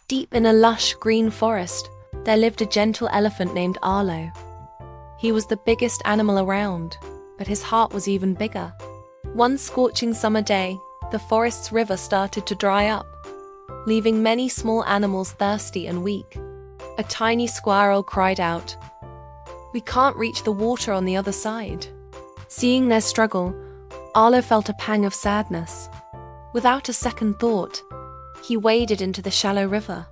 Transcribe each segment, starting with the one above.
Deep in a lush green forest, there lived a gentle elephant named Arlo. He was the biggest animal around, but his heart was even bigger. One scorching summer day, the forest's river started to dry up, leaving many small animals thirsty and weak. A tiny squirrel cried out, "We can't reach the water on the other side." Seeing their struggle, Arlo felt a pang of sadness. Without a second thought, he waded into the shallow river.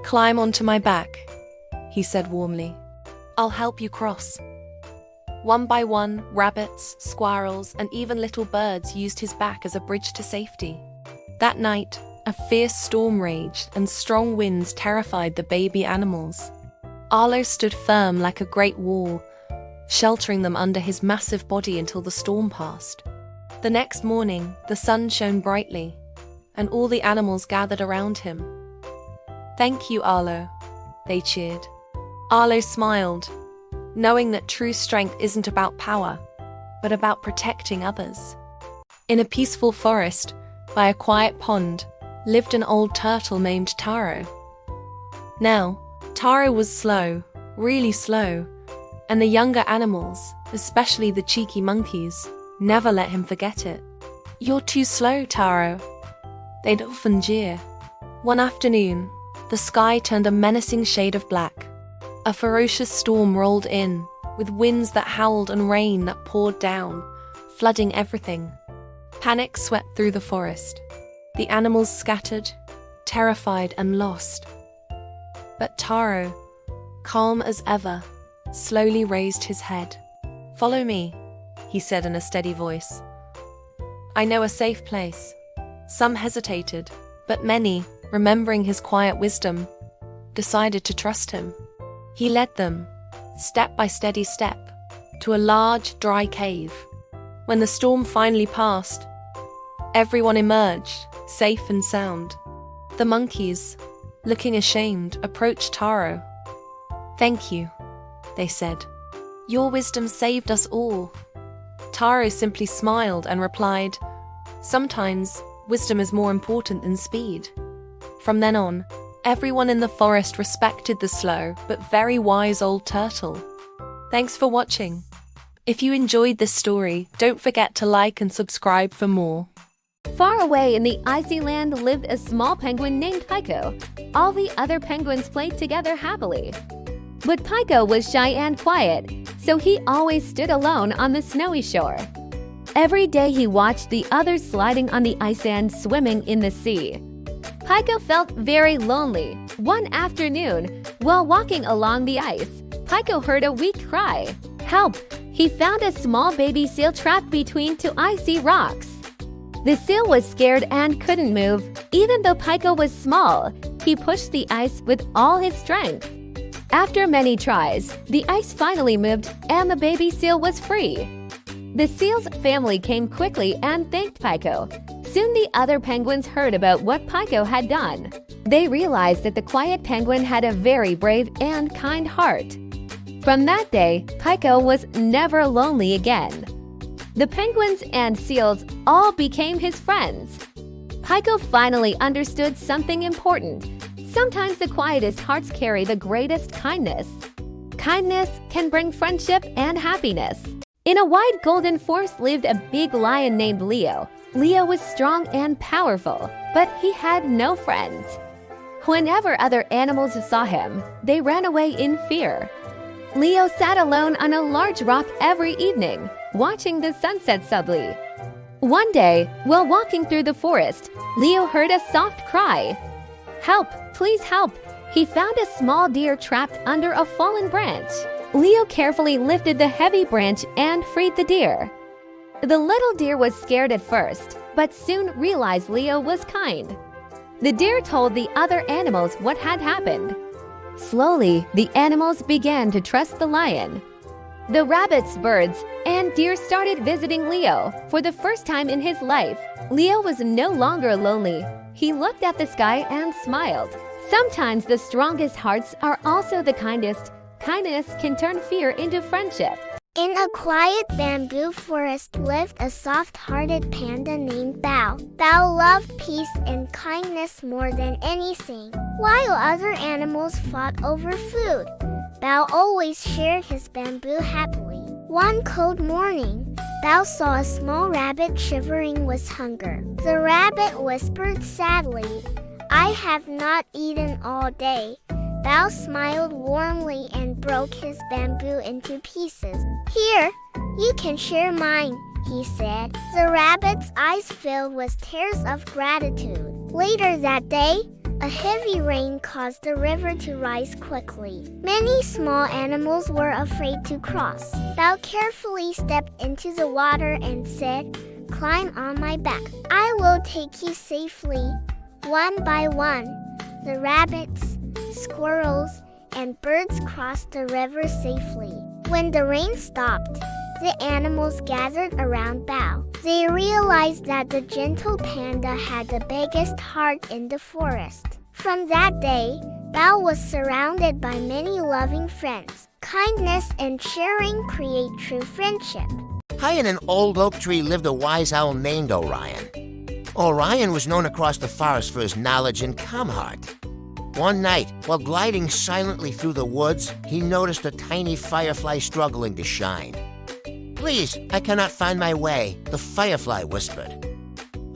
"Climb onto my back," he said warmly. "I'll help you cross." One by one, rabbits, squirrels, and even little birds used his back as a bridge to safety. That night, a fierce storm raged and strong winds terrified the baby animals. Arlo stood firm like a great wall, sheltering them under his massive body until the storm passed. The next morning, the sun shone brightly, and all the animals gathered around him. "Thank you, Arlo," they cheered. Arlo smiled, knowing that true strength isn't about power, but about protecting others. In a peaceful forest, by a quiet pond, lived an old turtle named Taro. Now, Taro was slow, really slow, and the younger animals, especially the cheeky monkeys, never let him forget it. "You're too slow, Taro," they'd often jeer. One afternoon, the sky turned a menacing shade of black. A ferocious storm rolled in, with winds that howled and rain that poured down, flooding everything. Panic swept through the forest. The animals scattered, terrified and lost. But Taro, calm as ever, slowly raised his head. "Follow me," he said in a steady voice. "I know a safe place." Some hesitated, but many, remembering his quiet wisdom, decided to trust him. He led them, step by steady step, to a large, dry cave. When the storm finally passed, everyone emerged, safe and sound. The monkeys, looking ashamed, approached Taro. "Thank you," they said. "Your wisdom saved us all." Taro simply smiled and replied, "Sometimes, wisdom is more important than speed." From then on, everyone in the forest respected the slow but very wise old turtle. Thanks for watching. If you enjoyed this story, don't forget to like and subscribe for more. Far away in the icy land lived a small penguin named Pico. All the other penguins played together happily. But Pico was shy and quiet, so he always stood alone on the snowy shore. Every day he watched the others sliding on the ice and swimming in the sea. Pico felt very lonely. One afternoon, while walking along the ice, Pico heard a weak cry. "Help!" He found a small baby seal trapped between two icy rocks. The seal was scared and couldn't move. Even though Pico was small, he pushed the ice with all his strength. After many tries, the ice finally moved and the baby seal was free. The seal's family came quickly and thanked Pico. Soon the other penguins heard about what Pico had done. They realized that the quiet penguin had a very brave and kind heart. From that day, Pico was never lonely again. The penguins and seals all became his friends. Pico finally understood something important. Sometimes the quietest hearts carry the greatest kindness. Kindness can bring friendship and happiness. In a wide golden forest lived a big lion named Leo. Leo was strong and powerful, but he had no friends. Whenever other animals saw him, they ran away in fear. Leo sat alone on a large rock every evening, watching the sunset subtly. One day, while walking through the forest, Leo heard a soft cry. "Help! Please help!" He found a small deer trapped under a fallen branch. Leo carefully lifted the heavy branch and freed the deer. The little deer was scared at first, but soon realized Leo was kind. The deer told the other animals what had happened. Slowly, the animals began to trust the lion. The rabbits, birds, and deer started visiting Leo. For the first time in his life, Leo was no longer lonely. He looked at the sky and smiled. Sometimes the strongest hearts are also the kindest. Kindness can turn fear into friendship. In a quiet bamboo forest lived a soft-hearted panda named Bao. Bao loved peace and kindness more than anything. While other animals fought over food, Bao always shared his bamboo happily. One cold morning, Bao saw a small rabbit shivering with hunger. The rabbit whispered sadly, "I have not eaten all day." Bao smiled warmly and broke his bamboo into pieces. "Here, you can share mine," he said. The rabbit's eyes filled with tears of gratitude. Later that day, a heavy rain caused the river to rise quickly. Many small animals were afraid to cross. Bao carefully stepped into the water and said, "Climb on my back. I will take you safely." One by one, the rabbits, squirrels, and birds crossed the river safely. When the rain stopped, the animals gathered around Bao. They realized that the gentle panda had the biggest heart in the forest. From that day, Bao was surrounded by many loving friends. Kindness and sharing create true friendship. High in an old oak tree lived a wise owl named Orion. Orion was known across the forest for his knowledge and calm heart. One night, while gliding silently through the woods, he noticed a tiny firefly struggling to shine. "Please, I cannot find my way," the firefly whispered.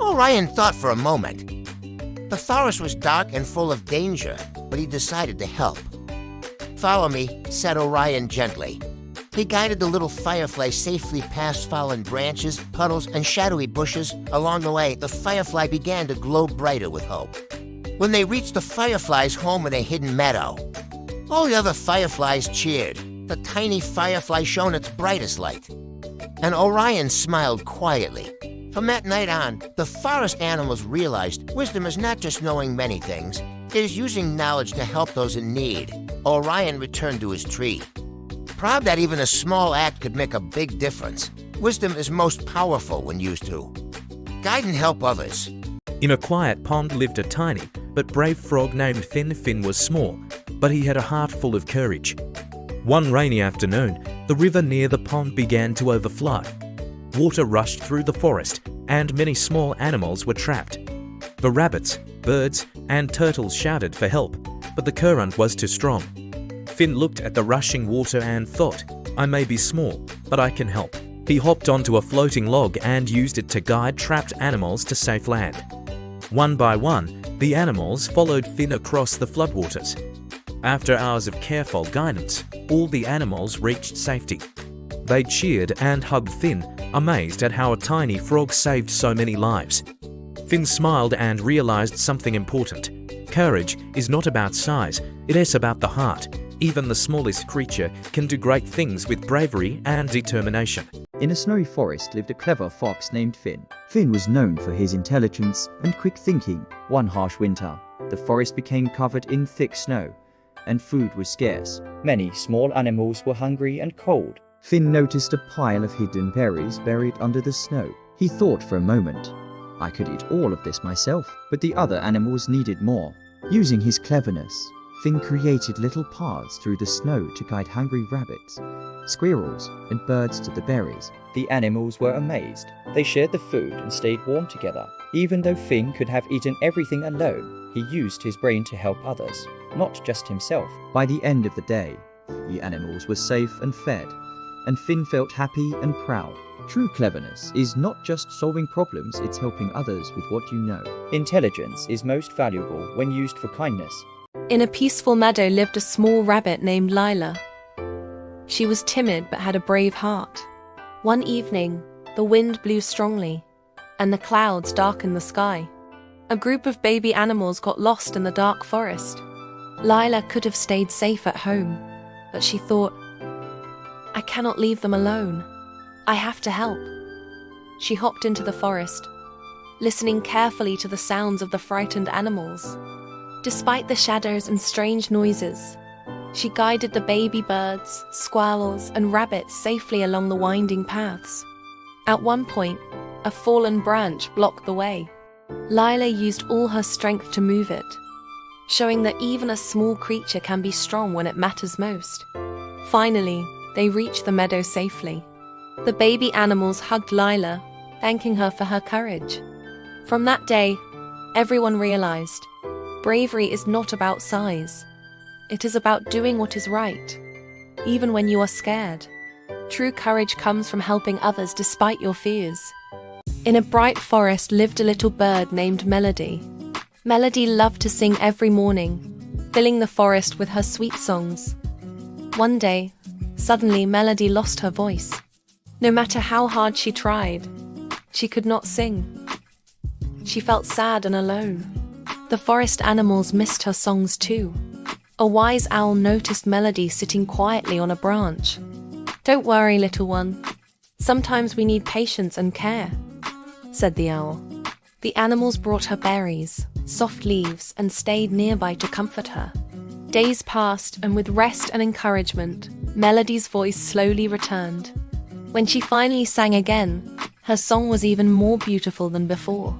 Orion thought for a moment. The forest was dark and full of danger, but he decided to help. "Follow me," said Orion gently. He guided the little firefly safely past fallen branches, puddles, and shadowy bushes. Along the way, the firefly began to glow brighter with hope. When they reached the firefly's home in a hidden meadow, all the other fireflies cheered. The tiny firefly shone its brightest light, and Orion smiled quietly. From that night on, the forest animals realized wisdom is not just knowing many things, it is using knowledge to help those in need. Orion returned to his tree, proud that even a small act could make a big difference. Wisdom is most powerful when used to guide and help others. In a quiet pond lived a tiny but brave frog named Finn. Finn was small, but he had a heart full of courage. One rainy afternoon, the river near the pond began to overflow. Water rushed through the forest, and many small animals were trapped. The rabbits, birds, and turtles shouted for help, but the current was too strong. Finn looked at the rushing water and thought, "I may be small, but I can help." He hopped onto a floating log and used it to guide trapped animals to safe land. One by one, the animals followed Finn across the floodwaters. After hours of careful guidance, all the animals reached safety. They cheered and hugged Finn, amazed at how a tiny frog saved so many lives. Finn smiled and realized something important. Courage is not about size, it is about the heart. Even the smallest creature can do great things with bravery and determination. In a snowy forest lived a clever fox named Finn. Finn was known for his intelligence and quick thinking. One harsh winter, the forest became covered in thick snow, and food was scarce. Many small animals were hungry and cold. Finn noticed a pile of hidden berries buried under the snow. He thought for a moment, "I could eat all of this myself," but the other animals needed more. Using his cleverness, Finn created little paths through the snow to guide hungry rabbits, squirrels, and birds to the berries. The animals were amazed. They shared the food and stayed warm together. Even though Finn could have eaten everything alone, he used his brain to help others, not just himself. By the end of the day, the animals were safe and fed, and Finn felt happy and proud. True cleverness is not just solving problems, it's helping others with what you know. Intelligence is most valuable when used for kindness. In a peaceful meadow lived a small rabbit named Lila. She was timid but had a brave heart. One evening, the wind blew strongly, and the clouds darkened the sky. A group of baby animals got lost in the dark forest. Lila could have stayed safe at home, but she thought, "I cannot leave them alone. I have to help." She hopped into the forest, listening carefully to the sounds of the frightened animals. Despite the shadows and strange noises, she guided the baby birds, squirrels, and rabbits safely along the winding paths. At one point, a fallen branch blocked the way. Lila used all her strength to move it, showing that even a small creature can be strong when it matters most. Finally, they reached the meadow safely. The baby animals hugged Lila, thanking her for her courage. From that day, everyone realized bravery is not about size. It is about doing what is right, even when you are scared. True courage comes from helping others despite your fears. In a bright forest lived a little bird named Melody. Melody loved to sing every morning, filling the forest with her sweet songs. One day, suddenly Melody lost her voice. No matter how hard she tried, she could not sing. She felt sad and alone. The forest animals missed her songs too. A wise owl noticed Melody sitting quietly on a branch. "Don't worry, little one. Sometimes we need patience and care," said the owl. The animals brought her berries, soft leaves, and stayed nearby to comfort her. Days passed, and with rest and encouragement, Melody's voice slowly returned. When she finally sang again, her song was even more beautiful than before.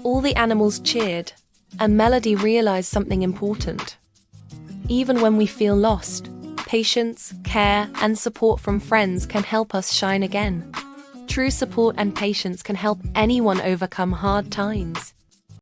All the animals cheered, and Melody realized something important. Even when we feel lost, patience, care, and support from friends can help us shine again. True support and patience can help anyone overcome hard times.